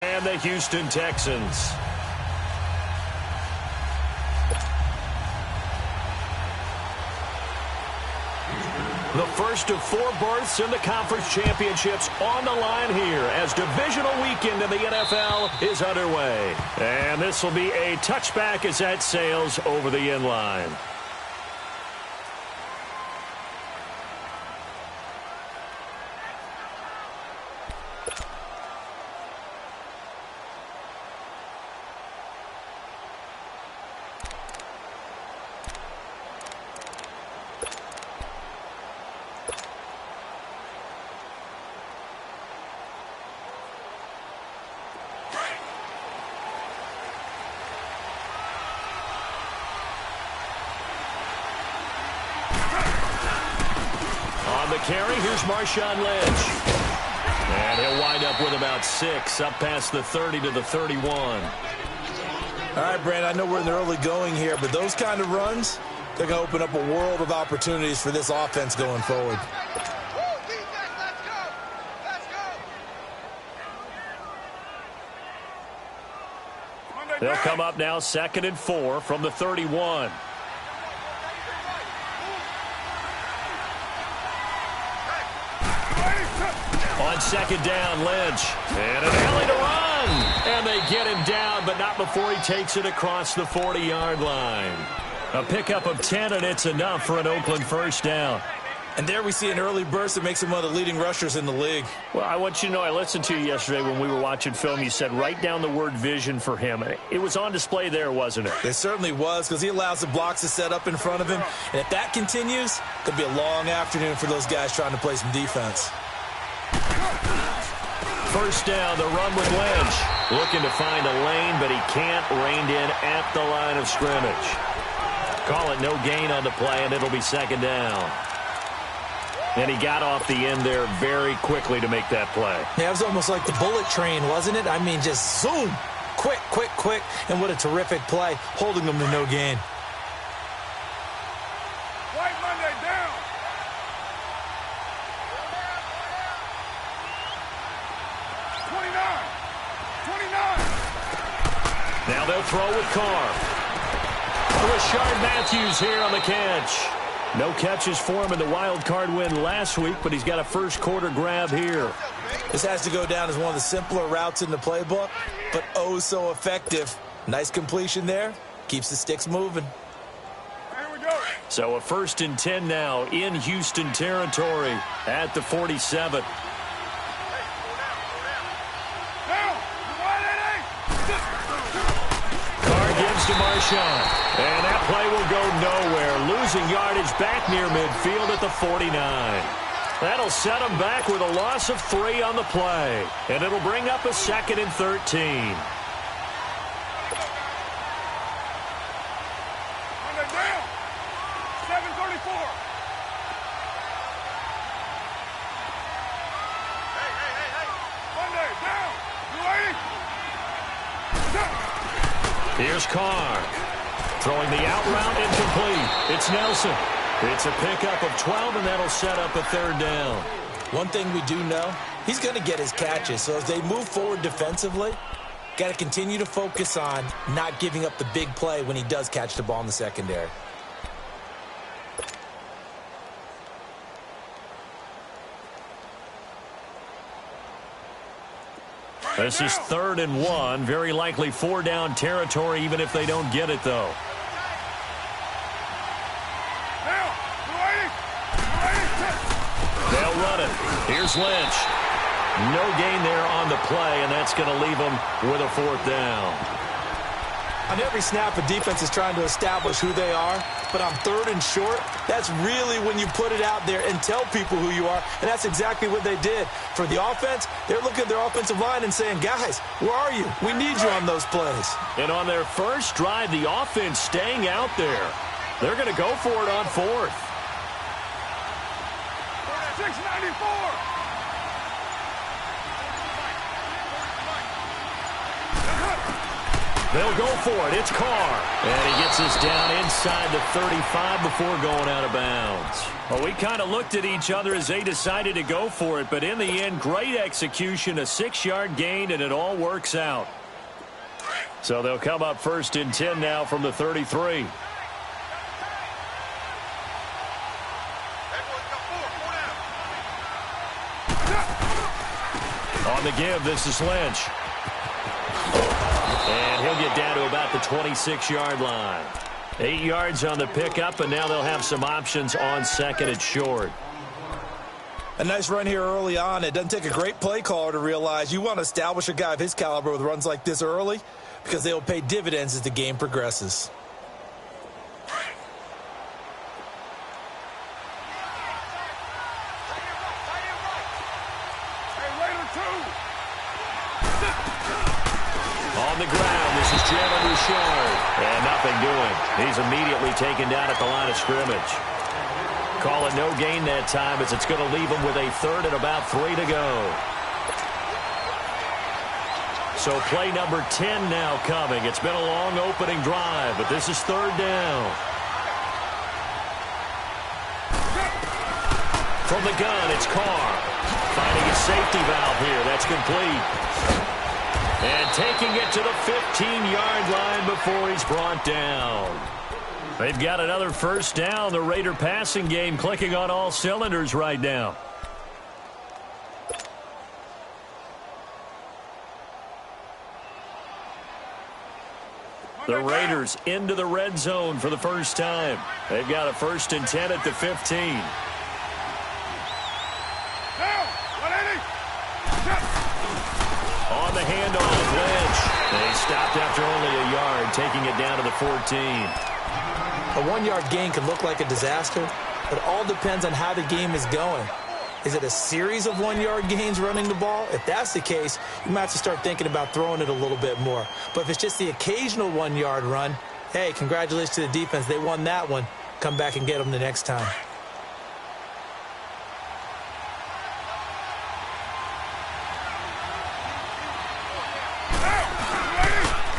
And the Houston Texans. The first of 4 berths in the conference championships on the line here as divisional weekend in the NFL is underway. And this will be a touchback as that sails over the end line. Carry, here's Marshawn Lynch. And he'll wind up with about 6, up past the 30 to the 31. All right, Brand, I know we're in the early going here, but those kind of runs, they're going to open up a world of opportunities for this offense going forward. They'll come up now 2nd and 4 from the 31. On 2nd down, Lynch. And an alley to run. And they get him down, but not before he takes it across the 40-yard line. A pickup of 10, and it's enough for an Oakland first down. And there we see an early burst that makes him one of the leading rushers in the league. Well, I want you to know, I listened to you yesterday when we were watching film. You said write down the word vision for him. It was on display there, wasn't it? It certainly was, because he allows the blocks to set up in front of him. And if that continues, it could be a long afternoon for those guys trying to play some defense. First down, the run with Lynch. Looking to find a lane, but he can't. Reined in at the line of scrimmage. Call it no gain on the play, and it'll be 2nd down. And he got off the end there very quickly to make that play. Yeah, it was almost like the bullet train, wasn't it? I mean, just zoom. Quick, quick, quick. And what a terrific play, holding them to no gain. White Monday down. Now they'll throw with Carr. Rashard Matthews here on the catch. No catches for him in the wild card win last week, but he's got a first quarter grab here. This has to go down as one of the simpler routes in the playbook, but oh so effective. Nice completion there. Keeps the sticks moving. So a 1st and 10 now in Houston territory at the 47. To Marshawn. And that play will go nowhere. Losing yardage back near midfield at the 49. That'll set him back with a loss of 3 on the play. And it'll bring up a 2nd and 13. Down. 7:34. Hey. Monday, down. You ready? Here's Carr. Throwing the out route incomplete. It's Nelson. It's a pickup of 12, and that'll set up a 3rd down. One thing we do know, he's going to get his catches. So as they move forward defensively, got to continue to focus on not giving up the big play when he does catch the ball in the secondary. This is 3rd and 1. Very likely 4-down territory, even if they don't get it, though. They'll run it. Here's Lynch. No gain there on the play, and that's going to leave them with a 4th down. On every snap, a defense is trying to establish who they are, but on 3rd and short, that's really when you put it out there and tell people who you are, and that's exactly what they did. For the offense, they're looking at their offensive line and saying, guys, where are you? We need you on those plays. And on their first drive, the offense staying out there. They're going to go for it on 4th. 694. They'll go for it. It's Carr. And he gets this down inside the 35 before going out of bounds. Well, we kind of looked at each other as they decided to go for it, but in the end, great execution, a 6-yard gain, and it all works out. So they'll come up 1st and 10 now from the 33. On the give, this is Lynch. And he'll get down to about the 26-yard line. 8 yards on the pickup, and now they'll have some options on 2nd and short. A nice run here early on. It doesn't take a great play caller to realize you want to establish a guy of his caliber with runs like this early because they will pay dividends as the game progresses. On the ground, this is Jalen Richard. And nothing doing. He's immediately taken down at the line of scrimmage. Call it no gain that time as it's going to leave him with a 3rd and about 3 to go. So play number 10 now coming. It's been a long opening drive, but this is 3rd down. From the gun, it's Carr. Finding a safety valve here. That's complete. And taking it to the 15-yard line before he's brought down. They've got another 1st down. The Raider passing game clicking on all cylinders right now. The Raiders into the red zone for the first time. They've got a 1st and 10 at the 15. On the handoff, Lynch. They stopped after only a yard, taking it down to the 14. A 1-yard gain can look like a disaster, but it all depends on how the game is going. Is it a series of 1-yard gains running the ball? If that's the case, you might have to start thinking about throwing it a little bit more. But if it's just the occasional 1-yard run, hey, congratulations to the defense. They won that one. Come back and get them the next time.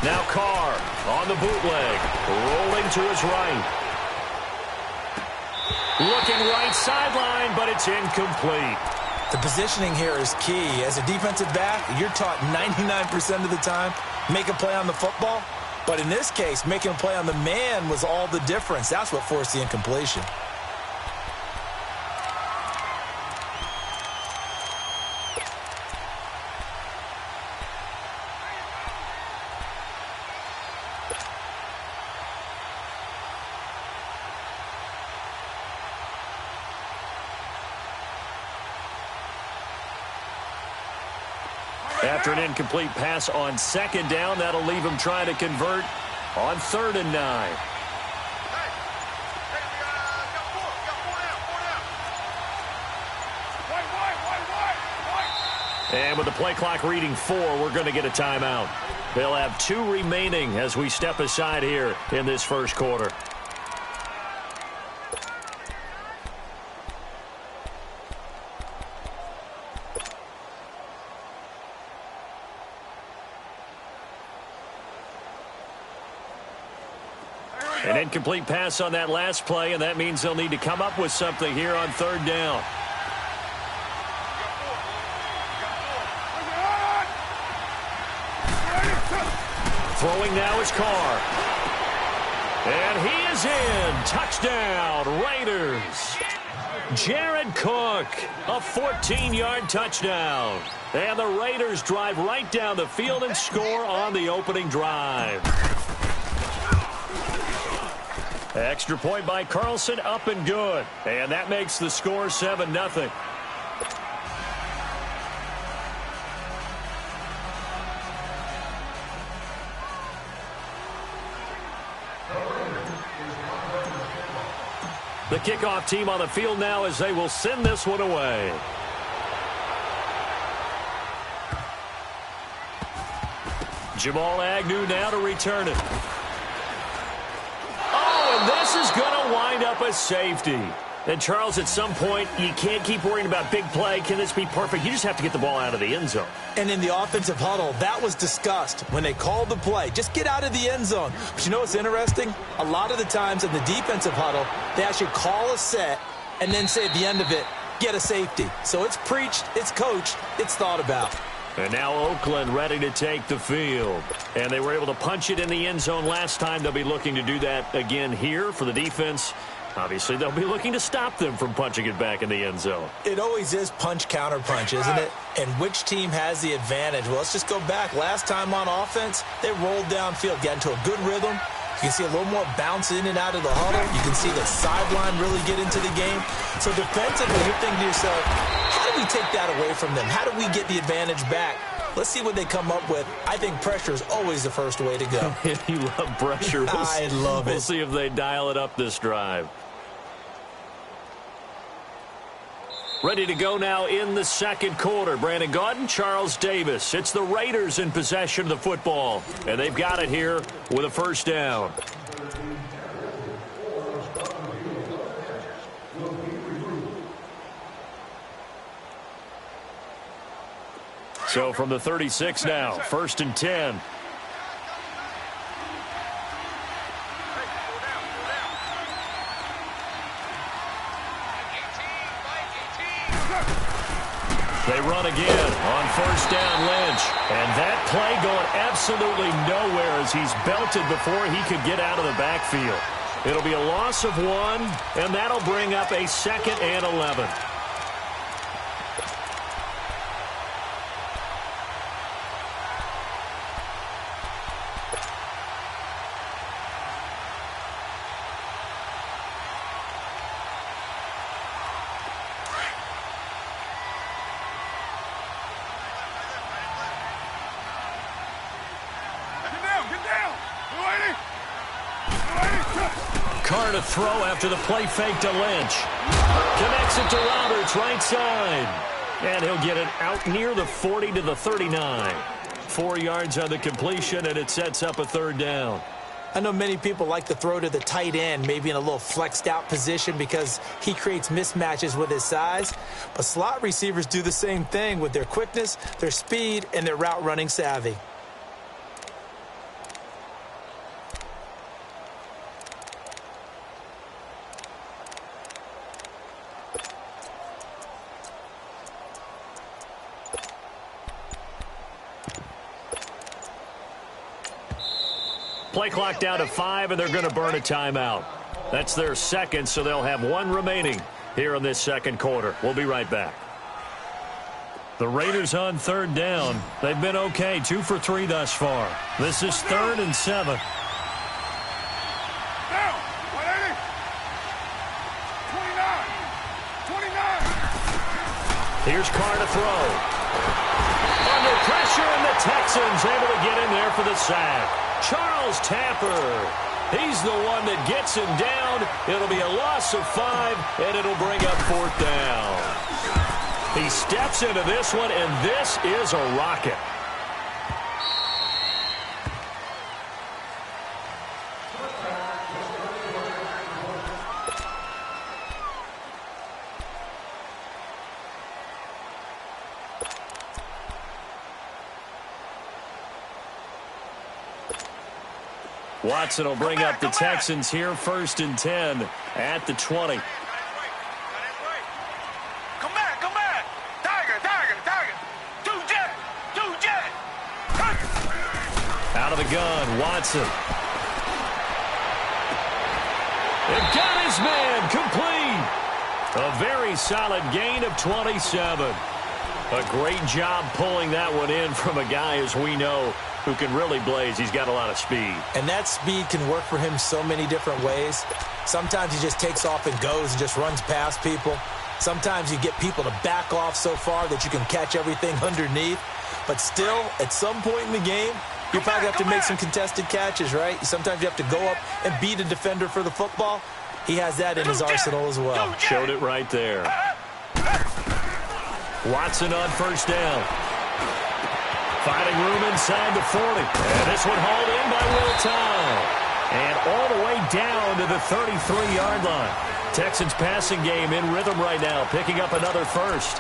Now Carr on the bootleg, rolling to his right. Looking right sideline, but it's incomplete. The positioning here is key. As a defensive back, you're taught 99% of the time, make a play on the football. But in this case, making a play on the man was all the difference. That's what forced the incompletion. After an incomplete pass on 2nd down, that'll leave him trying to convert on 3rd and 9. And with the play clock reading 4, we're going to get a timeout. They'll have 2 remaining as we step aside here in this first quarter. An incomplete pass on that last play, and that means they'll need to come up with something here on 3rd down. Throwing now is Carr. And he is in. Touchdown, Raiders. Jared Cook, a 14-yard touchdown. And the Raiders drive right down the field and score on the opening drive. Extra point by Carlson, up and good. And that makes the score 7-0. The kickoff team on the field now as they will send this one away. Jamal Agnew now to return it. This is going to wind up a safety. And, Charles, at some point, you can't keep worrying about big play. Can this be perfect? You just have to get the ball out of the end zone. And in the offensive huddle, that was discussed when they called the play. Just get out of the end zone. But you know what's interesting? A lot of the times in the defensive huddle, they actually call a set and then say at the end of it, get a safety. So it's preached, it's coached, it's thought about. And now Oakland ready to take the field. And they were able to punch it in the end zone last time. They'll be looking to do that again here for the defense. Obviously, they'll be looking to stop them from punching it back in the end zone. It always is punch, counter punch, isn't it? And which team has the advantage? Well, let's just go back. Last time on offense, they rolled downfield, got into a good rhythm. You can see a little more bounce in and out of the huddle. You can see the sideline really get into the game. So defensively, you're thinking to yourself, how do we take that away from them? How do we get the advantage back? Let's see what they come up with. I think pressure is always the first way to go. You love pressure. I love it. We'll see if they dial it up this drive. Ready to go now in the second quarter. Brandon Gaudin, Charles Davis. It's the Raiders in possession of the football. And they've got it here with a first down. So from the 36 now, 1st and 10. They run again on first down, Lynch. And that play going absolutely nowhere as he's belted before he could get out of the backfield. It'll be a loss of 1, and that'll bring up a 2nd and 11. Carr to throw after the play fake to Lynch. Connects it to Roberts, right side. And he'll get it out near the 40 to the 39. 4 yards on the completion, and it sets up a 3rd down. I know many people like to throw to the tight end, maybe in a little flexed out position because he creates mismatches with his size. But slot receivers do the same thing with their quickness, their speed, and their route running savvy. Play clock down to 5, and they're going to burn a timeout. That's their 2nd, so they'll have 1 remaining here in this second quarter. We'll be right back. The Raiders on 3rd down. They've been okay, 2 for 3 thus far. This is 3rd and 7. Down. 180. 29. Here's Carr to throw. Under pressure, and the Texans able to get in there for the sack. Charles Tapper. He's the one that gets him down. It'll be a loss of 5, and it'll bring up 4th down. He steps into this one, and this is a rocket. Watson will bring up the Texans here, 1st and 10 at the 20. Come back. Tiger. Two jet. Out of the gun, Watson. They've got his man complete. A very solid gain of 27. A great job pulling that one in from a guy, as we know, who can really blaze. He's got a lot of speed. And that speed can work for him so many different ways. Sometimes he just takes off and goes and just runs past people. Sometimes you get people to back off so far that you can catch everything underneath. But still, at some point in the game, you probably have to make some contested catches, right? Sometimes you have to go up and beat a defender for the football. He has that in his arsenal as well. Showed it right there. Watson on first down. Finding room inside the 40. And this one hauled in by Will Tye. And all the way down to the 33-yard line. Texans passing game in rhythm right now, picking up another first.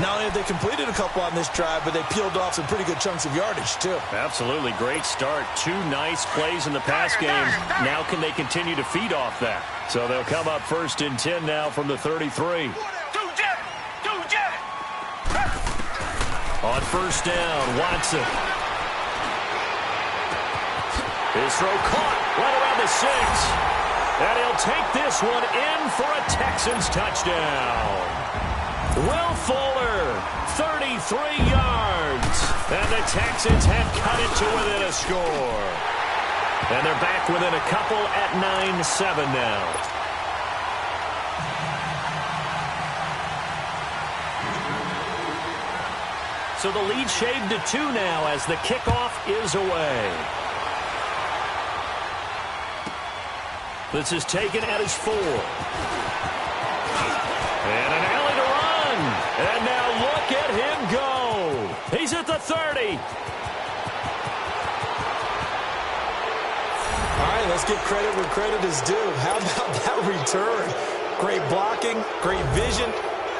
Not only have they completed a couple on this drive, but they peeled off some pretty good chunks of yardage, too. Absolutely. Great start. 2 nice plays in the pass game. Now can they continue to feed off that? So they'll come up 1st and 10 now from the 33. On 1st down, Watson. His throw caught right around the 6. And he'll take this one in for a Texans touchdown. Will Fuller, 33 yards. And the Texans have cut it to within a score. And they're back within a couple at 9-7 now. So the lead shaved to 2 now as the kickoff is away. This is taken at his 4. And an alley to run. And now look at him go. He's at the 30. All right, let's give credit where credit is due. How about that return? Great blocking, great vision,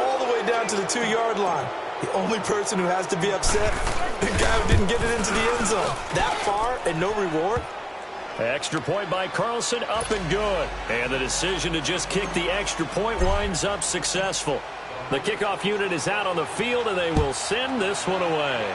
all the way down to the 2-yard line. The only person who has to be upset, the guy who didn't get it into the end zone. That far and no reward. Extra point by Carlson, up and good. And the decision to just kick the extra point winds up successful. The kickoff unit is out on the field, and they will send this one away.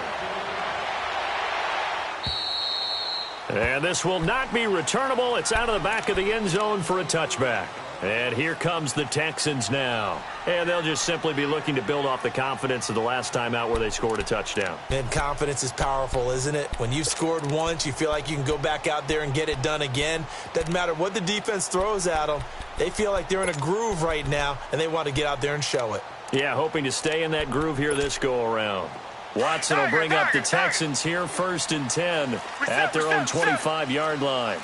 And this will not be returnable. It's out of the back of the end zone for a touchback. And here comes the Texans now. And they'll just simply be looking to build off the confidence of the last time out where they scored a touchdown. And confidence is powerful, isn't it? When you've scored once, you feel like you can go back out there and get it done again. Doesn't matter what the defense throws at them. They feel like they're in a groove right now, and they want to get out there and show it. Yeah, hoping to stay in that groove here this go-around. Watson will bring up the Texans here 1st and 10 at their own 25-yard line.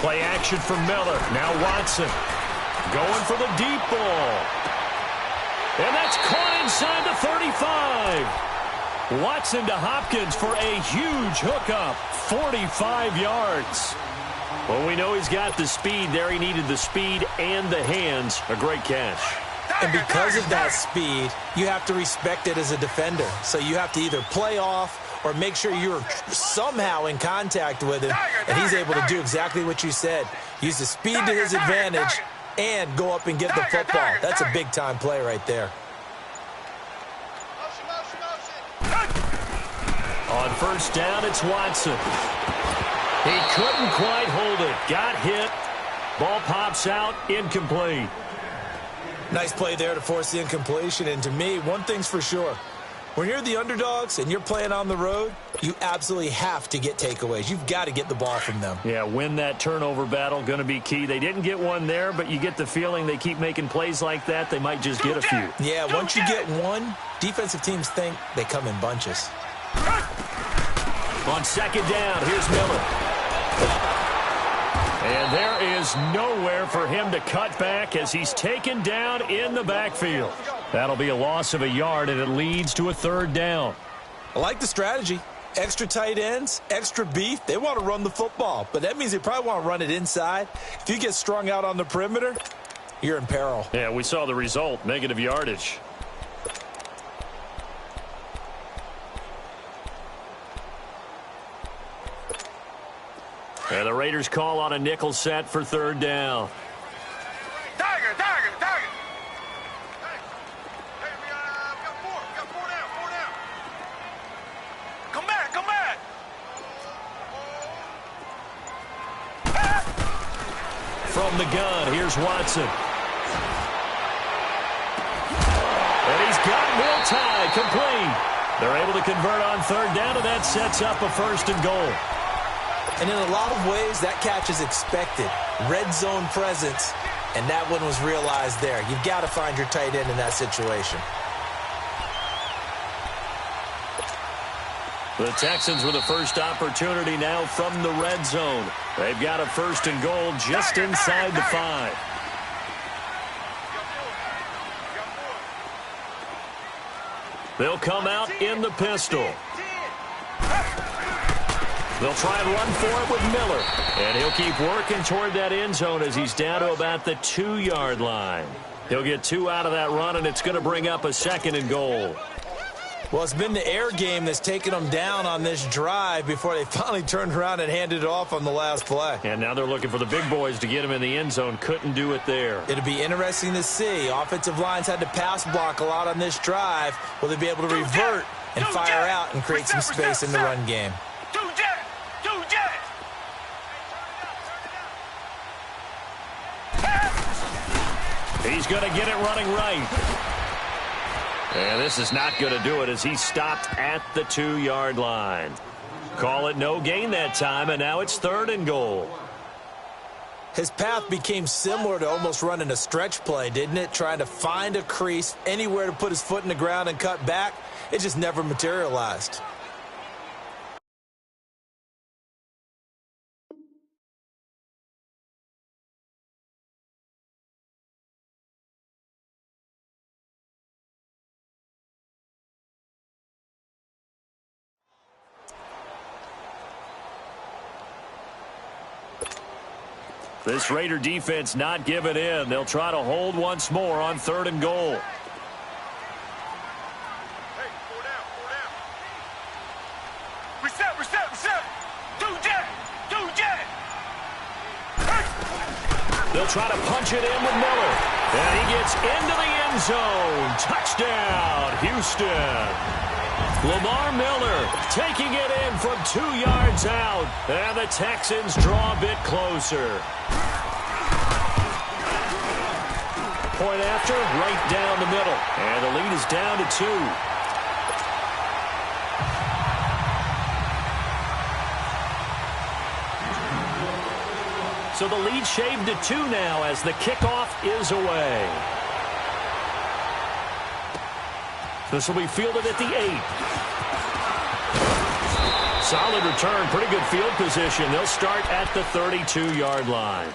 Play action for Miller. Now Watson going for the deep ball. And that's caught inside the 35. Watson to Hopkins for a huge hookup. 45 yards. Well, we know he's got the speed there. He needed the speed and the hands. A great catch. And because of that speed, you have to respect it as a defender. So you have to either play off or make sure you're somehow in contact with him, and he's able to do exactly what you said. Use the speed to his advantage and go up and get the football. That's a big-time play right there. On 1st down, it's Watson. He couldn't quite hold it. Got hit. Ball pops out. Incomplete. Nice play there to force the incompletion. And to me, one thing's for sure. When you're the underdogs and you're playing on the road, you absolutely have to get takeaways. You've got to get the ball from them. Yeah, win that turnover battle, going to be key. They didn't get one there, but you get the feeling they keep making plays like that, they might just get a few. Yeah, once you get one, defensive teams think they come in bunches. On 2nd down, here's Miller. And there is nowhere for him to cut back as he's taken down in the backfield. That'll be a loss of a yard, and it leads to a 3rd down. I like the strategy. Extra tight ends, extra beef. They want to run the football, but that means they probably want to run it inside. If you get strung out on the perimeter, you're in peril. Yeah, we saw the result, negative yardage. And the Raiders call on a nickel set for 3rd down. Tiger. Hey, we got 4. We got 4 down. Come back. From the gun, here's Watson. And he's got Will Tye complete. They're able to convert on 3rd down, and that sets up a 1st and goal. And in a lot of ways, that catch is expected. Red zone presence, and that one was realized there. You've got to find your tight end in that situation. The Texans with the first opportunity now from the red zone. They've got a 1st and goal just inside the 5. They'll come out in the pistol. They'll try and run for it with Miller. And he'll keep working toward that end zone as he's down to about the 2-yard line. He'll get 2 out of that run, and it's going to bring up a 2nd and goal. Well, it's been the air game that's taken them down on this drive before they finally turned around and handed it off on the last play. And now they're looking for the big boys to get him in the end zone. Couldn't do it there. It'll be interesting to see. Offensive lines had to pass block a lot on this drive. Will they be able to revert and fire out and create some space in the run game? He's going to get it running right. And this is not going to do it as he stopped at the 2-yard line. Call it no gain that time, and now it's 3rd and goal. His path became similar to almost running a stretch play, didn't it? Trying to find a crease, anywhere to put his foot in the ground and cut back. It just never materialized. This Raider defense not giving in. They'll try to hold once more on 3rd and goal. Hey, 4 down, 4 down. Reset. 2 jet. They'll try to punch it in with Miller. And he gets into the end zone. Touchdown, Houston. Lamar Miller taking it in from 2 yards out. And the Texans draw a bit closer. Point after, right down the middle. And the lead is down to 2. So the lead shaved to 2 now as the kickoff is away. This will be fielded at the 8. Solid return, pretty good field position. They'll start at the 32-yard line.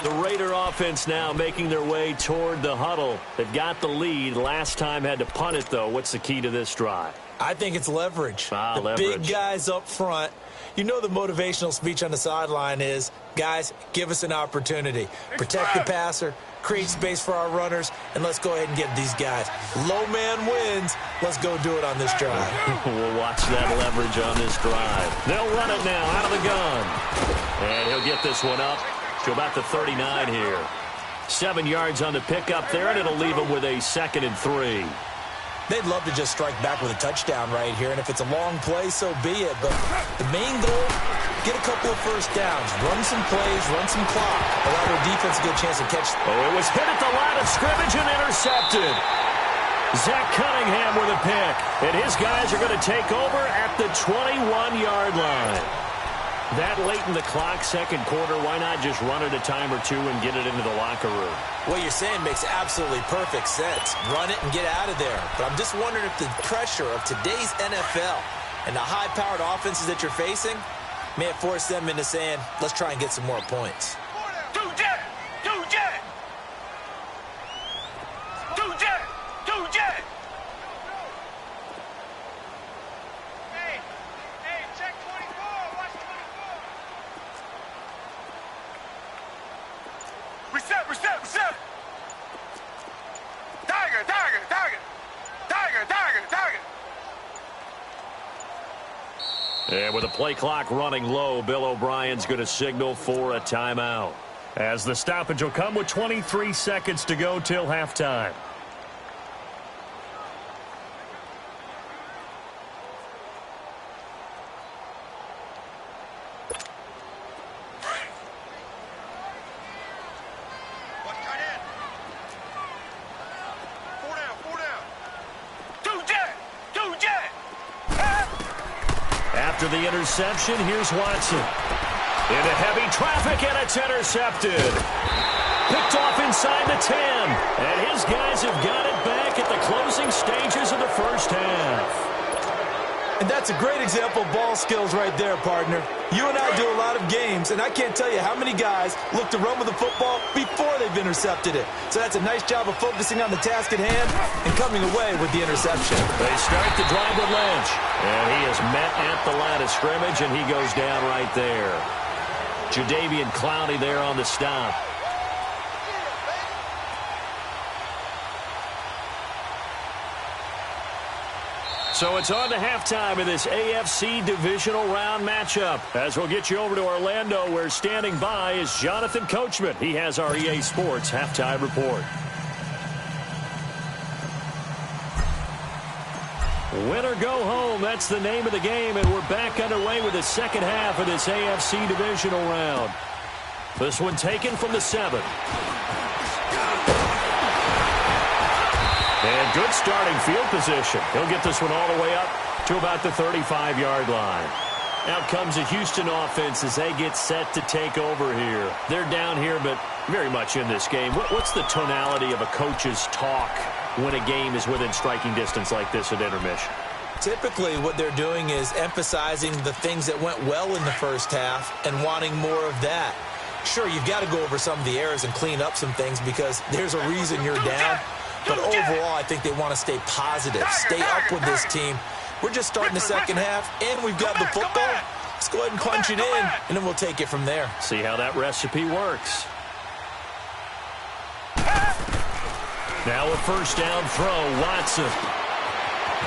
The Raider offense now making their way toward the huddle. They've got the lead. Last time had to punt it, though. What's the key to this drive? I think it's leverage. Leverage. Big guys up front. You know the motivational speech on the sideline is, guys, give us an opportunity. Protect the passer, create space for our runners, and let's go ahead and get these guys. Low man wins. Let's go do it on this drive. We'll watch that leverage on this drive. They'll run it now out of the gun. And he'll get this one up to about the 39 here. 7 yards on the pickup there, and it'll leave him with a 2nd and 3. They'd love to just strike back with a touchdown right here, and if it's a long play, so be it. But the main goal, get a couple of first downs, run some plays, run some clock, allow their defense a good chance to catch. Oh, it was hit at the line of scrimmage and intercepted. Zach Cunningham with a pick, and his guys are going to take over at the 21-yard line. That late in the clock, 2nd quarter, why not just run it a time or 2 and get it into the locker room? What you're saying makes absolutely perfect sense. Run it and get out of there. But I'm just wondering if the pressure of today's NFL and the high-powered offenses that you're facing may have forced them into saying, let's try and get some more points. 2 jet. Hey, check 24. Watch 24. Reset. Tiger. And with the play clock running low, Bill O'Brien's going to signal for a timeout. As the stoppage will come with 23 seconds to go till halftime. Watch tight end. 4 down. 2 jet. After the interception, here's Watson. Into heavy traffic, and it's intercepted. Picked off inside the 10. And his guys have got it back at the closing stages of the first half. And that's That's a great example of ball skills right there, partner. You and I do a lot of games, and I can't tell you how many guys look to run with the football before they've intercepted it. So that's a nice job of focusing on the task at hand and coming away with the interception. They start the drive with Lynch, and he is met at the line of scrimmage, and he goes down right there. Jadeveon Clowney there on the stop. So it's on to halftime in this AFC divisional round matchup. As we'll get you over to Orlando, where standing by is Jonathan Coachman. He has our EA Sports halftime report. Win or go home, that's the name of the game, and we're back underway with the second half of this AFC divisional round. This one taken from the 7. And good starting field position. He'll get this one all the way up to about the 35-yard line. Out comes the Houston offense as they get set to take over here. They're down here, but very much in this game. What's the tonality of a coach's talk when a game is within striking distance like this at intermission? Typically, what they're doing is emphasizing the things that went well in the first half and wanting more of that. Sure, you've got to go over some of the errors and clean up some things because there's a reason you're down. But overall, I think they want to stay positive, stay up with this team. We're just starting the second half, and we've got the football. Let's go ahead and punch it in, and then we'll take it from there. See how that recipe works. Now a first down throw, Watson.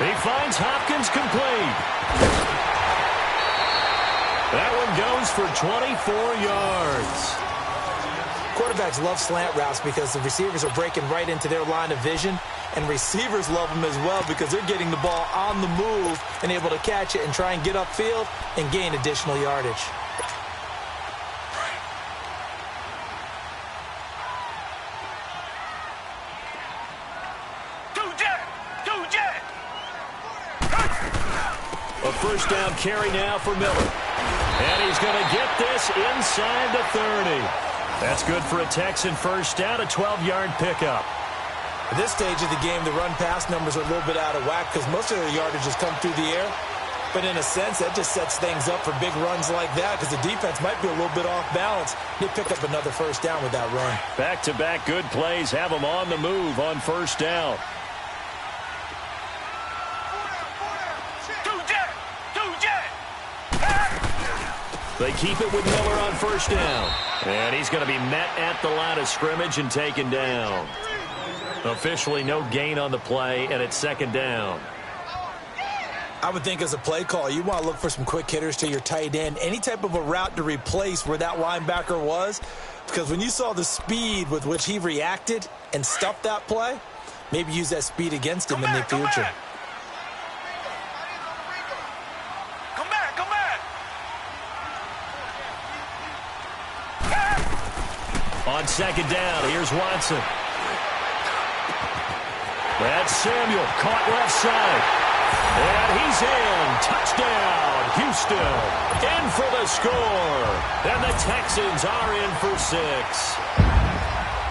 He finds Hopkins complete. That one goes for 24 yards. Quarterbacks love slant routes because the receivers are breaking right into their line of vision, and receivers love them as well because they're getting the ball on the move and able to catch it and try and get upfield and gain additional yardage. A first down carry now for Miller. And he's going to get this inside the 30. That's good for a Texan first down, a 12-yard pickup. At this stage of the game, the run-pass numbers are a little bit out of whack because most of their yardage has come through the air. But in a sense, that just sets things up for big runs like that because the defense might be a little bit off balance. They pick up another first down with that run. Back-to-back good plays have them on the move on first down. They keep it with Miller on first down. And he's going to be met at the line of scrimmage and taken down. Officially no gain on the play, and it's second down. I would think as a play call, you want to look for some quick hitters to your tight end. Any type of a route to replace where that linebacker was. Because when you saw the speed with which he reacted and stuffed that play, maybe use that speed against him in the future. On second down, here's Watson. That's Samuel, caught left side. And he's in. Touchdown, Houston. In for the score. And the Texans are in for 6.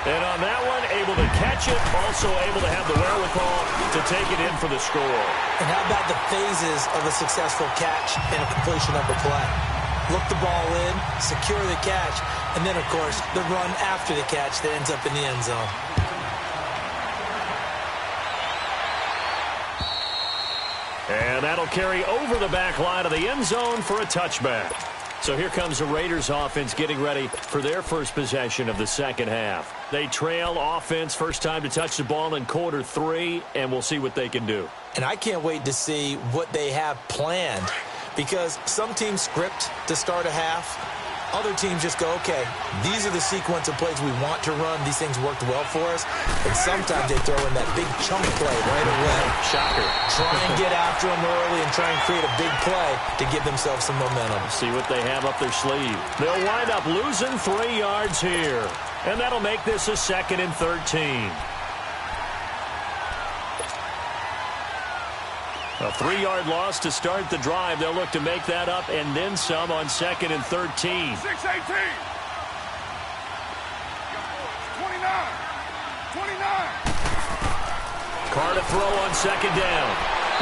And on that one, able to catch it, also able to have the wherewithal to take it in for the score. And how about the phases of a successful catch and a completion of a play? Look the ball in, secure the catch, and then, of course, the run after the catch that ends up in the end zone. And that'll carry over the back line of the end zone for a touchback. So here comes the Raiders offense getting ready for their first possession of the second half. They trail offense, first time to touch the ball in quarter 3, and we'll see what they can do. And I can't wait to see what they have planned. Because some teams script to start a half. Other teams just go, okay, these are the sequence of plays we want to run. These things worked well for us. And sometimes they throw in that big chunk play right away. Shocker. Try and get after them early and try and create a big play to give themselves some momentum. See what they have up their sleeve. They'll wind up losing 3 yards here. And that'll make this a 2nd and 13. A 3-yard loss to start the drive. They'll look to make that up and then some on 2nd and 13. 6-18. 29. 29. Carr to throw on second down.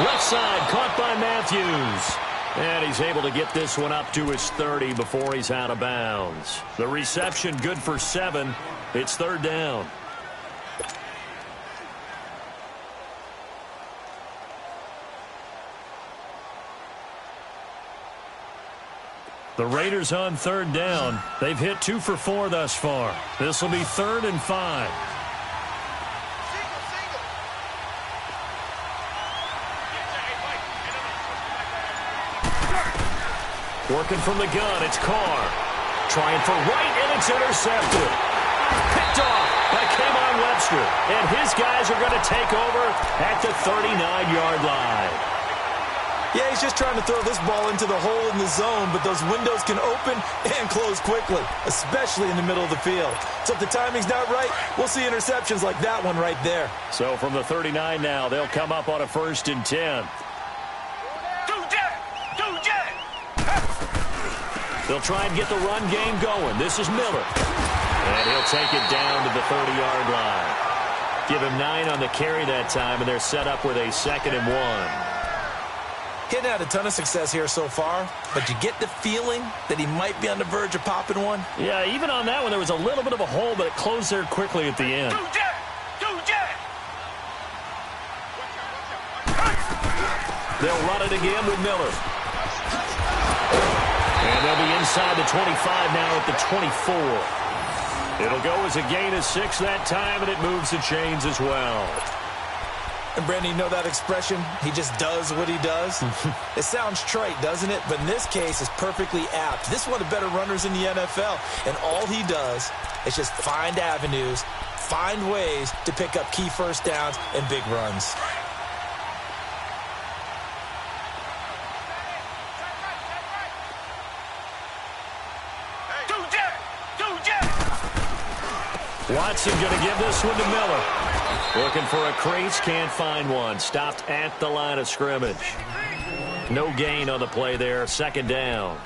Left side, caught by Matthews. And he's able to get this one up to his 30 before he's out of bounds. The reception good for 7. It's third down. The Raiders on third down. They've hit 2 for 4 thus far. This will be 3rd and 5. Working from the gun, it's Carr. Trying for right, and it's intercepted. Picked off by K'Von Webster. And his guys are going to take over at the 39-yard line. Yeah, he's just trying to throw this ball into the hole in the zone, but those windows can open and close quickly, especially in the middle of the field. So if the timing's not right, we'll see interceptions like that one right there. So from the 39 now, they'll come up on a 1st and 10. They'll try and get the run game going. This is Miller. And he'll take it down to the 30-yard line. Give him 9 on the carry that time, and they're set up with a 2nd and 1. Hitting had a ton of success here so far, but you get the feeling that he might be on the verge of popping one. Yeah, even on that one, there was a little bit of a hole, but it closed there quickly at the end. They'll run it again with Miller. And they'll be inside the 25 now at the 24. It'll go as a gain of 6 that time, and it moves the chains as well. And, Brandon, you know that expression? He just does what he does? It sounds trite, doesn't it? But in this case, it's perfectly apt. This is one of the better runners in the NFL, and all he does is just find avenues, find ways to pick up key first downs and big runs. Watson going to give this one to Miller. Looking for a crease, can't find one. Stopped at the line of scrimmage. No gain on the play there, 2nd down.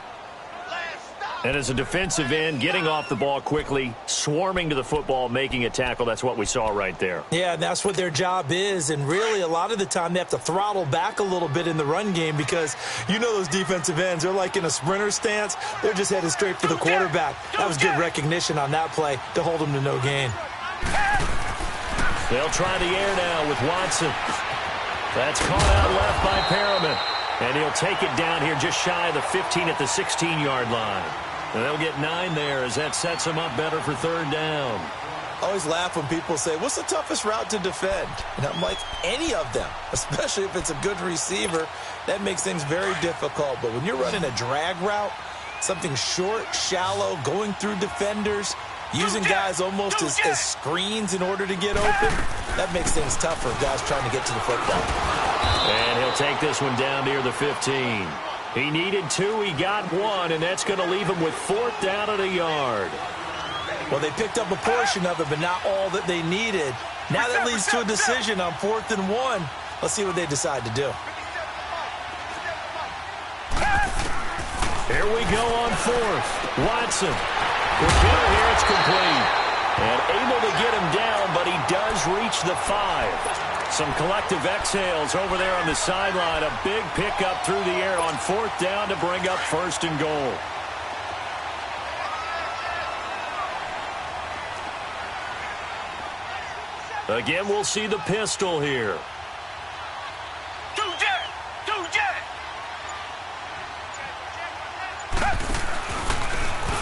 And as a defensive end, getting off the ball quickly, swarming to the football, making a tackle, that's what we saw right there. Yeah, and that's what their job is, and really a lot of the time they have to throttle back a little bit in the run game because you know those defensive ends, they're like in a sprinter stance. They're just headed straight for the quarterback. That was good recognition on that play to hold them to no gain. They'll try the air now with Watson. That's caught out left by Perriman. And he'll take it down here just shy of the 15 at the 16-yard line. And they'll get 9 there as that sets them up better for 3rd down. I always laugh when people say, what's the toughest route to defend? And I'm like, any of them, especially if it's a good receiver. That makes things very difficult. But when you're running a drag route, something short, shallow, going through defenders, using guys almost as screens in order to get open, that makes things tough for guys trying to get to the football. And he'll take this one down near the 15. He needed 2, he got 1, and that's going to leave him with 4th down at a yard. Well, they picked up a portion of it, but not all that they needed. Now that leads to a decision on 4th and 1. Let's see what they decide to do. Here we go on 4th. Watson. With Hill here, it's complete. And able to get him down, but he does reach the 5. Some collective exhales over there on the sideline. A big pickup through the air on 4th down to bring up 1st and goal. Again, we'll see the pistol here.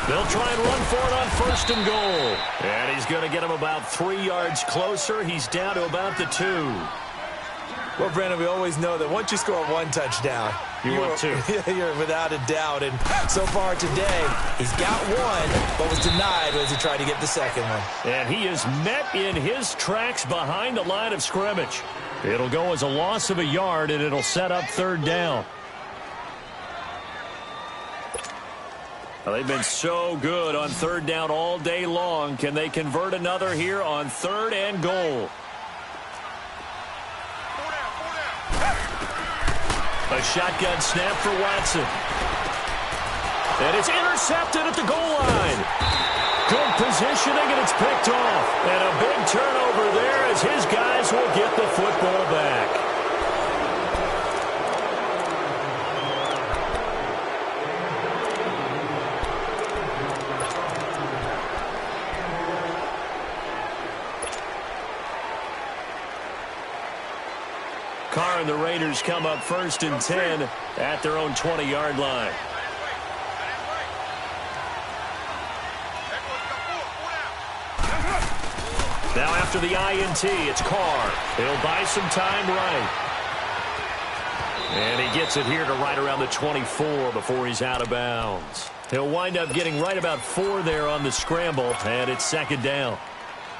They'll try and run for it on 1st and goal. And he's going to get him about 3 yards closer. He's down to about the 2. Well, Brandon, we always know that once you score 1 touchdown, want 2. You're without a doubt. And so far today, he's got 1, but was denied as he tried to get the 2nd one. And he is met in his tracks behind the line of scrimmage. It'll go as a loss of a yard, and it'll set up 3rd down. Well, they've been so good on 3rd down all day long. Can they convert another here on 3rd and goal? A shotgun snap for Watson. And it's intercepted at the goal line. Good positioning, and it's picked off. And a big turnover there as his guys will get the football back. Carr and the Raiders come up 1st and 10 at their own 20-yard line. Now after the INT, it's Carr. He'll buy some time right. And he gets it here to right around the 24 before he's out of bounds. He'll wind up getting right about 4 there on the scramble, and it's 2nd down.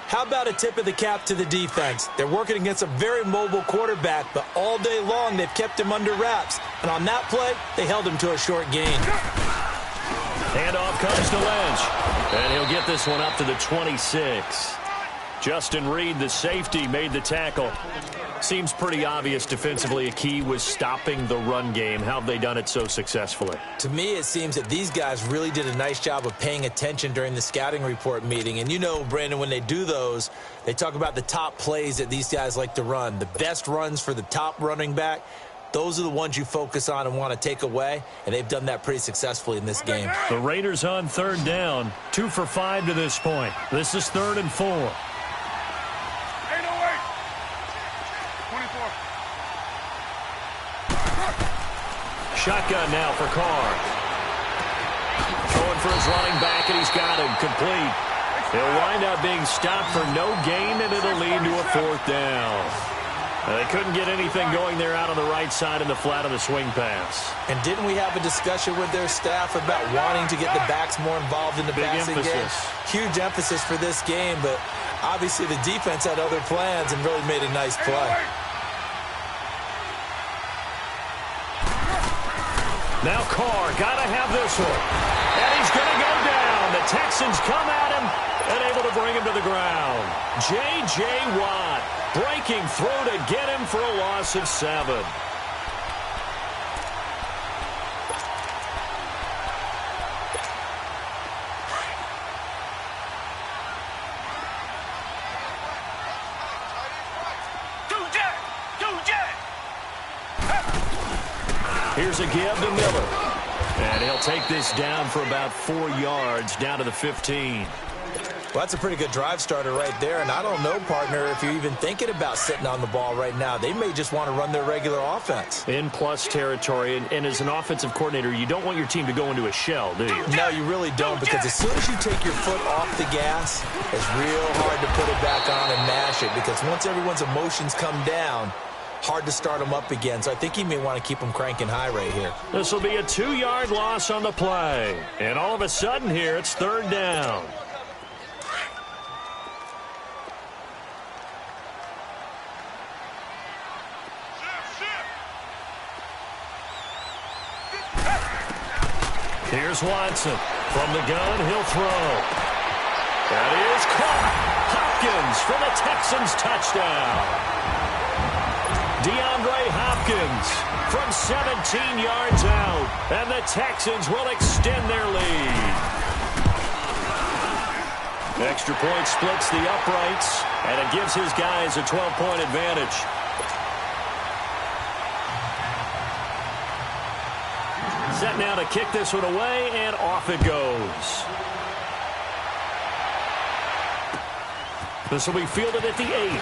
How about a tip of the cap to the defense? They're working against a very mobile quarterback, but all day long they've kept him under wraps. And on that play, they held him to a short gain. Handoff comes to Lynch, and he'll get this one up to the 26. Justin Reed, the safety, made the tackle. Seems pretty obvious defensively a key was stopping the run game. How have they done it so successfully? To me, it seems that these guys really did a nice job of paying attention during the scouting report meeting. And you know, Brandon, when they do those, they talk about the top plays that these guys like to run. The best runs for the top running back, those are the ones you focus on and want to take away, and they've done that pretty successfully in this game. The Raiders on 3rd down, 2 for 5 to this point. This is 3rd and 4. Shotgun now for Carr. Going for his running back, and he's got him complete. He'll wind up being stopped for no gain, and it'll lead to a 4th down. They couldn't get anything going there out on the right side in the flat of the swing pass. And didn't we have a discussion with their staff about wanting to get the backs more involved in the passing game? Huge emphasis for this game, but obviously the defense had other plans and really made a nice play. Now Carr, gotta have this one. And he's gonna go down. The Texans come at him and able to bring him to the ground. J.J. Watt breaking through to get him for a loss of 7. Here's a give to Miller. And he'll take this down for about 4 yards, down to the 15. Well, that's a pretty good drive starter right there. And I don't know, partner, if you're even thinking about sitting on the ball right now. They may just want to run their regular offense. In plus territory. And as an offensive coordinator, you don't want your team to go into a shell, do you? No, you really don't, because as soon as you take your foot off the gas, it's real hard to put it back on and mash it, because once everyone's emotions come down, hard to start them up again. So I think he may want to keep them cranking high right here. This will be a 2-yard loss on the play. And all of a sudden here, it's 3rd down. Here's Watson. From the gun, he'll throw. That is caught. Hopkins for the Texans touchdown. DeAndre Hopkins from 17 yards out. And the Texans will extend their lead. Extra point splits the uprights, and it gives his guys a 12-point advantage. Set now to kick this one away, and off it goes. This will be fielded at the 8.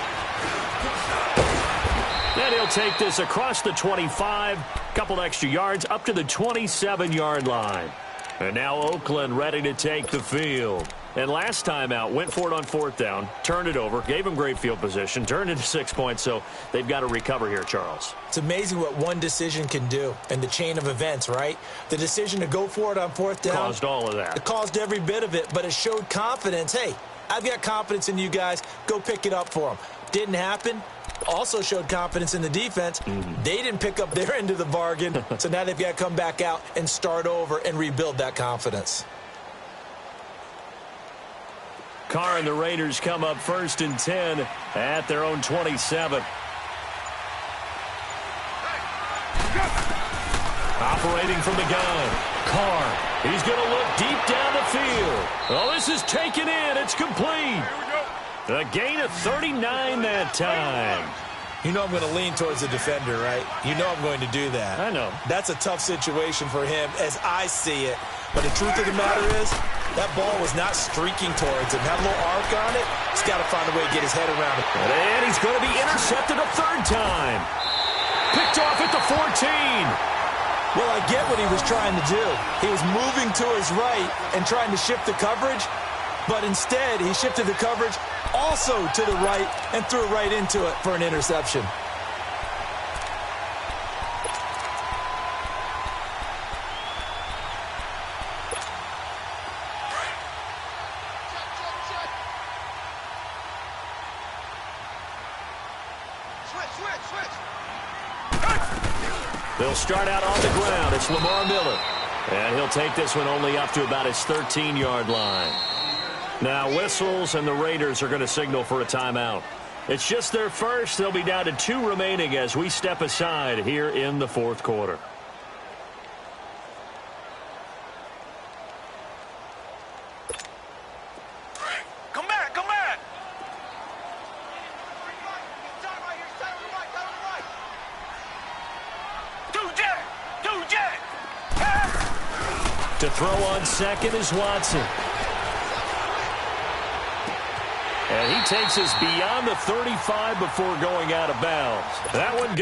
And he'll take this across the 25, couple extra yards, up to the 27-yard line. And now Oakland ready to take the field. And last time out, went for it on 4th down, turned it over, gave him great field position, turned into 6 points, so they've got to recover here, Charles. It's amazing what one decision can do in the chain of events, right? The decision to go for it on 4th down caused all of that. It caused every bit of it, but it showed confidence. Hey, I've got confidence in you guys. Go pick it up for them. Didn't happen. Also showed confidence in the defense. They didn't pick up their end of the bargain, so now they've got to come back out and start over and rebuild that confidence. Carr and the Raiders come up 1st and 10 at their own 27. Operating from the gun. Carr, he's going to look deep down the field. Oh, this is taken in. It's complete. A gain of 39 that time. You know I'm going to lean towards the defender, right? You know I'm going to do that. I know. That's a tough situation for him as I see it. But the truth of the matter is, that ball was not streaking towards him. Had a little arc on it. He's got to find a way to get his head around it. And he's going to be intercepted a 3rd time. 14. Well, I get what he was trying to do. He was moving to his right and trying to shift the coverage, but instead he shifted the coverage also to the right and threw right into it for an interception. They'll start out on the ground. It's Lamar Miller. And he'll take this one only up to about his 13-yard line. Now whistles, and the Raiders are going to signal for a timeout. It's just their first. They'll be down to 2 remaining as we step aside here in the fourth quarter. Come back, come back. To throw on second is Watson. And he takes us beyond the 35 before going out of bounds. That one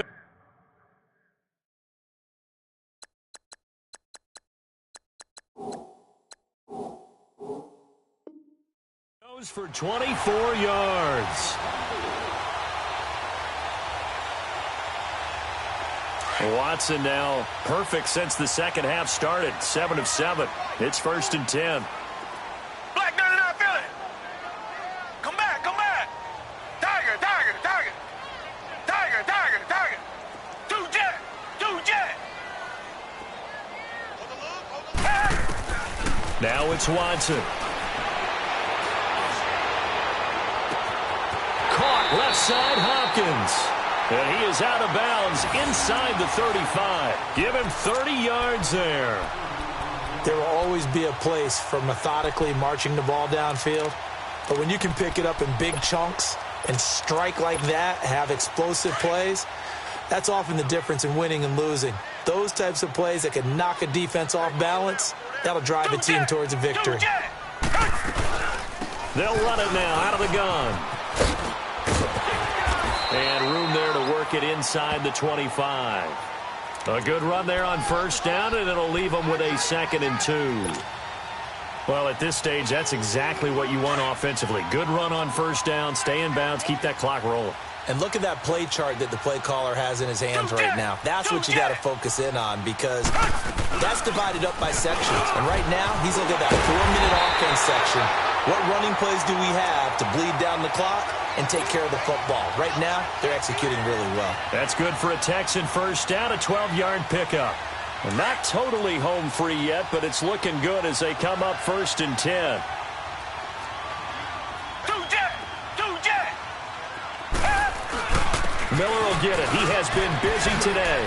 goes for 24 yards. Watson now perfect since the second half started. 7 of 7. It's 1st and 10. Black 99, feel it. Come back, come back. Tiger, tiger, tiger. Tiger, tiger, tiger. Two jet, two jet. Now it's Watson. Caught left side Hopkins. And he is out of bounds inside the 35. Give him 30 yards there. There will always be a place for methodically marching the ball downfield. But when you can pick it up in big chunks and strike like that, have explosive plays, that's often the difference in winning and losing. Those types of plays that can knock a defense off balance, that'll drive a team towards a victory. They'll run it now out of the gun. And room there to work it inside the 25. A good run there on first down, and it'll leave them with a 2nd and 2. Well, at this stage, that's exactly what you want offensively. Good run on first down, stay in bounds, keep that clock rolling. And look at that play chart that the play caller has in his hands right now. That's what you got to focus in on, because that's divided up by sections. And right now, he's looking at that 4-minute offense section. What running plays do we have to bleed down the clock and take care of the football? Right now, they're executing really well. That's good for a Texan first down, a 12-yard pickup. And not totally home free yet, but it's looking good as they come up 1st and 10. Miller will get it. He has been busy today.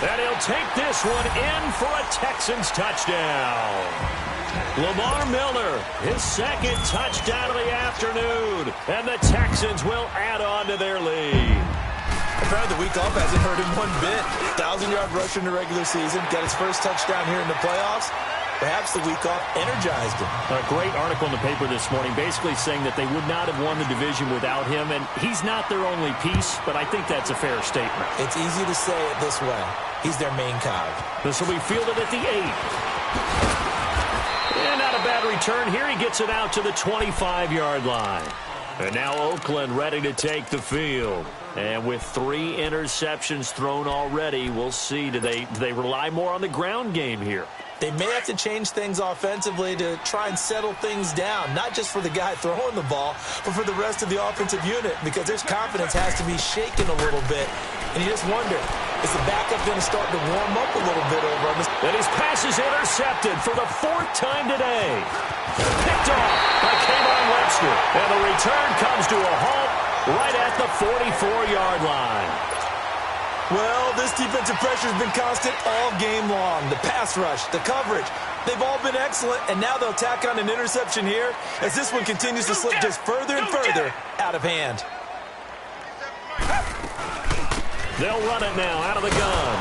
And he'll take this one in for a Texans touchdown. Lamar Miller, his 2nd touchdown of the afternoon. And the Texans will add on to their lead. Apparently the week off hasn't hurt him one bit. 1,000-yard rusher in the regular season. Got his first touchdown here in the playoffs. Perhaps the week off energized him. A great article in the paper this morning basically saying that they would not have won the division without him. And he's not their only piece, but I think that's a fair statement. It's easy to say it this way. He's their main cog. This will be fielded at the 8. And not a bad return here. He gets it out to the 25-yard line. And now Oakland ready to take the field. And with 3 interceptions thrown already, we'll see. Do they rely more on the ground game here? They may have to change things offensively to try and settle things down, not just for the guy throwing the ball, but for the rest of the offensive unit, because their confidence has to be shaken a little bit. And you just wonder, is the backup going to start to warm up a little bit over on this? And his pass is intercepted for the 4th time today. Picked off by Kayvon Webster. And the return comes to a halt right at the 44-yard line. Well, this defensive pressure has been constant all game long. The pass rush, the coverage, they've all been excellent, and now they'll tack on an interception here as this one continues to slip just further and further out of hand. They'll run it now out of the gun.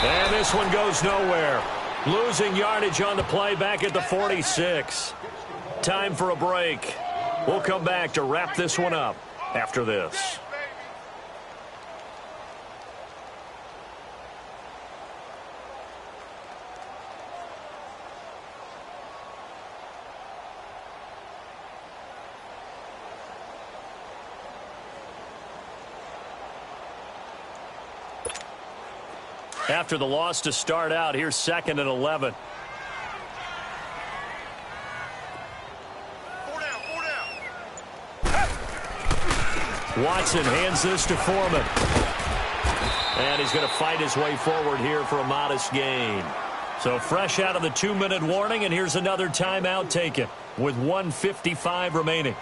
And this one goes nowhere. Losing yardage on the play back at the 46. Time for a break. We'll come back to wrap this one up after this. after the loss to start out. Here's 2nd and 11. Watson hands this to Foreman. And he's going to fight his way forward here for a modest gain. So fresh out of the 2-minute warning, and here's another timeout taken with 1:55 remaining.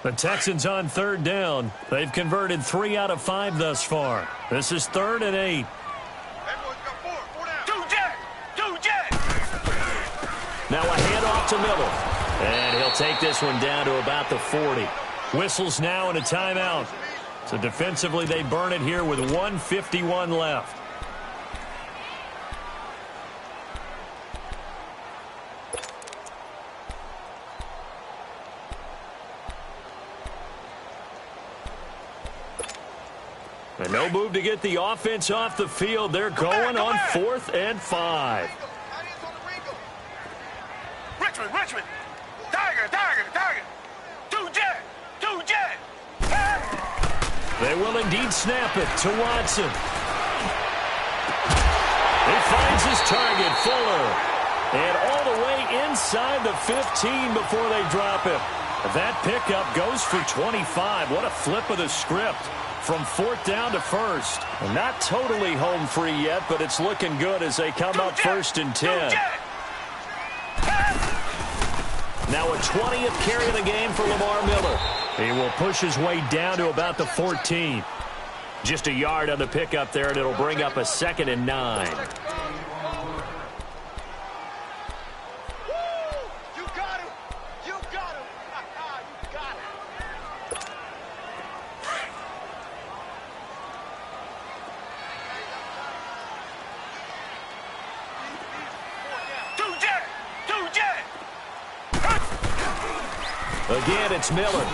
The Texans on 3rd down. They've converted 3 out of 5 thus far. This is 3rd and 8. Now a handoff to Miller. And he'll take this one down to about the 40. Whistles now and a timeout. So defensively they burn it here with 1:51 left. And no move to get the offense off the field. They're going on 4th and 5. Richmond. Tiger. Two jet. They will indeed snap it to Watson. He finds his target, Fuller. And all the way inside the 15 before they drop him. That pickup goes for 25. What a flip of the script. From 4th down to 1st. And not totally home free yet, but it's looking good as they come up 1st and 10. Now a 20th carry of the game for Lamar Miller. He will push his way down to about the 14. Just a yard on the pickup there, and it'll bring up a 2nd and 9. You got him. You got him. Again, it's Miller. Oh,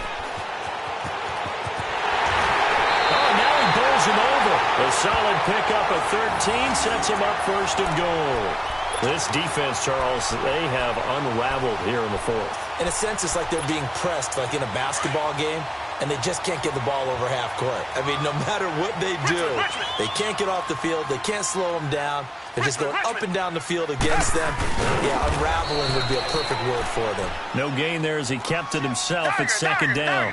now he bowls him over. A solid pickup of 13 sets him up 1st and goal. This defense, Charles, they have unraveled here in the 4th. In a sense, it's like they're being pressed, like in a basketball game, and they just can't get the ball over half court. I mean, no matter what they do, they can't get off the field. They can't slow them down. They're just going up and down the field against them. Yeah, unraveling would be a perfect word for them. No gain there as he kept it himself at 2nd down.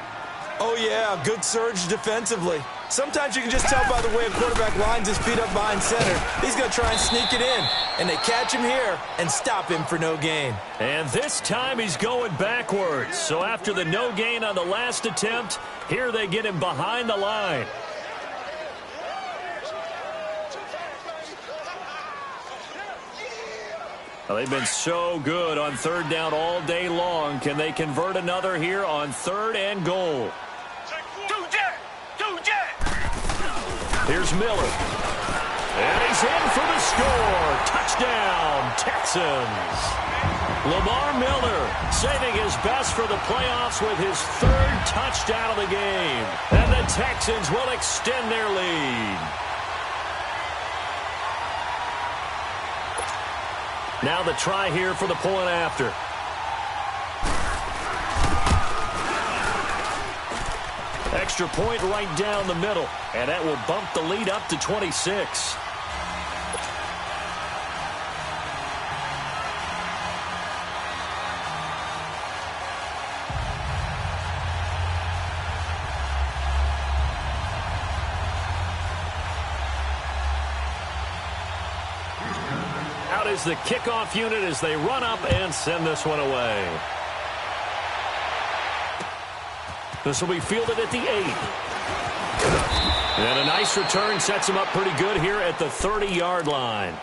Oh, yeah, good surge defensively. Sometimes you can just tell by the way a quarterback lines his feet up behind center. He's going to try and sneak it in. And they catch him here and stop him for no gain. And this time he's going backwards. So after the no gain on the last attempt, here they get him behind the line. Well, they've been so good on 3rd down all day long. Can they convert another here on 3rd and goal? Two jet. Here's Miller. And he's in for the score. Touchdown, Texans. Lamar Miller saving his best for the playoffs with his 3rd touchdown of the game. And the Texans will extend their lead. Now the try here for the point after. Extra point right down the middle. And that will bump the lead up to 26. Out is the kickoff unit as they run up and send this one away. This will be fielded at the 8. And a nice return sets him up pretty good here at the 30-yard line.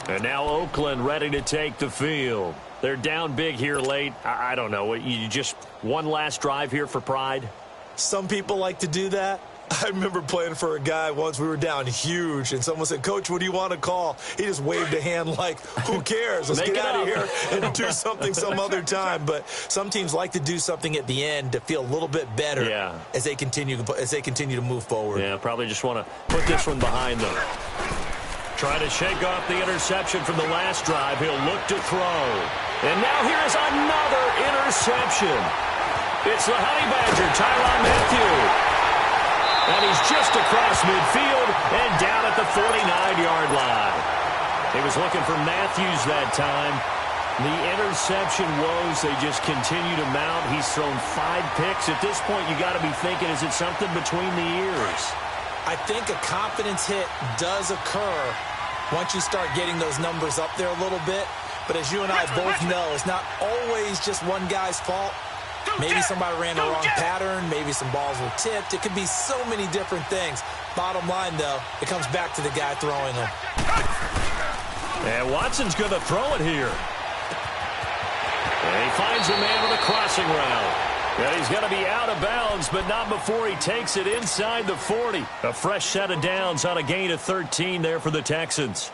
And now Oakland ready to take the field. They're down big here late. I don't know. You just one last drive here for pride? Some people like to do that. I remember playing for a guy once. We were down huge, and someone said, "Coach, what do you want to call?" He just waved a hand like, who cares? Let's get out of here and do something some other time. But some teams like to do something at the end to feel a little bit better as they continue to move forward. Yeah, probably just want to put this one behind them. Trying to shake off the interception from the last drive. He'll look to throw. And now here is another interception. It's the Honey Badger, Tyrann Mathieu. And he's just across midfield and down at the 49-yard line. He was looking for Matthews that time. The interception woes, they just continue to mount. He's thrown 5 picks. At this point, you got to be thinking, is it something between the ears? I think a confidence hit does occur once you start getting those numbers up there a little bit. But as you and I both know, it's not always just one guy's fault. Maybe somebody ran the wrong pattern. Maybe some balls were tipped. It could be so many different things. Bottom line, though, it comes back to the guy throwing them. And Watson's going to throw it here. And he finds a man with a crossing route. And he's going to be out of bounds, but not before he takes it inside the 40. A fresh set of downs on a gain of 13 there for the Texans.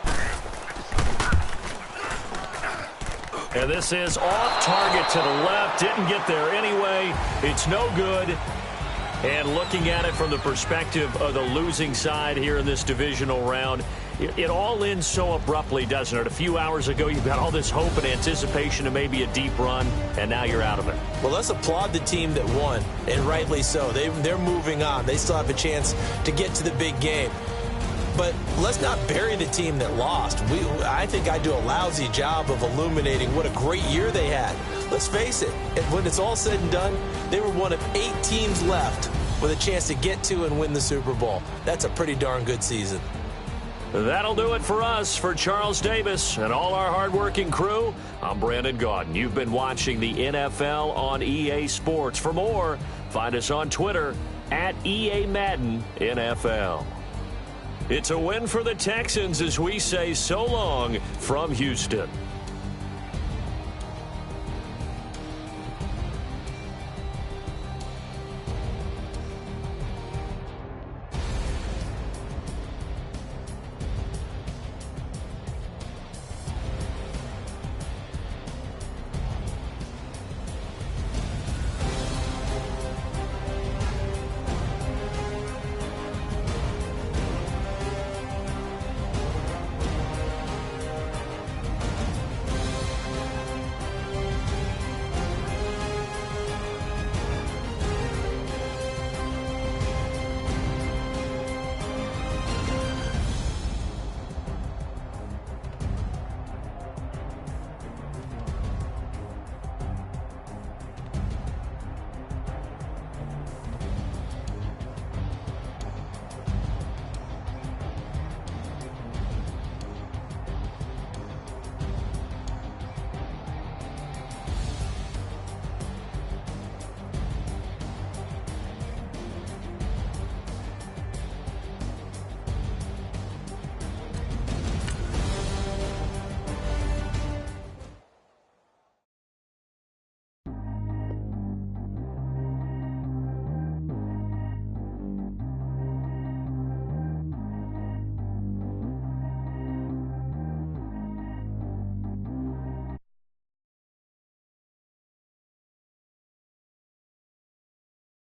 And this is off target to the left. Didn't get there anyway. It's no good. And looking at it from the perspective of the losing side here in this divisional round, it all ends so abruptly, doesn't it? A few hours ago, you've got all this hope and anticipation of maybe a deep run, and now you're out of it. Well, let's applaud the team that won, and rightly so. They're moving on. They still have a chance to get to the big game. But let's not bury the team that lost. I think I do a lousy job of illuminating what a great year they had. Let's face it, when it's all said and done, they were one of 8 teams left with a chance to get to and win the Super Bowl. That's a pretty darn good season. That'll do it for us. For Charles Davis and all our hardworking crew, I'm Brandon Gaudin. You've been watching the NFL on EA Sports. For more, find us on Twitter at EA Madden NFL. It's a win for the Texans as we say so long from Houston.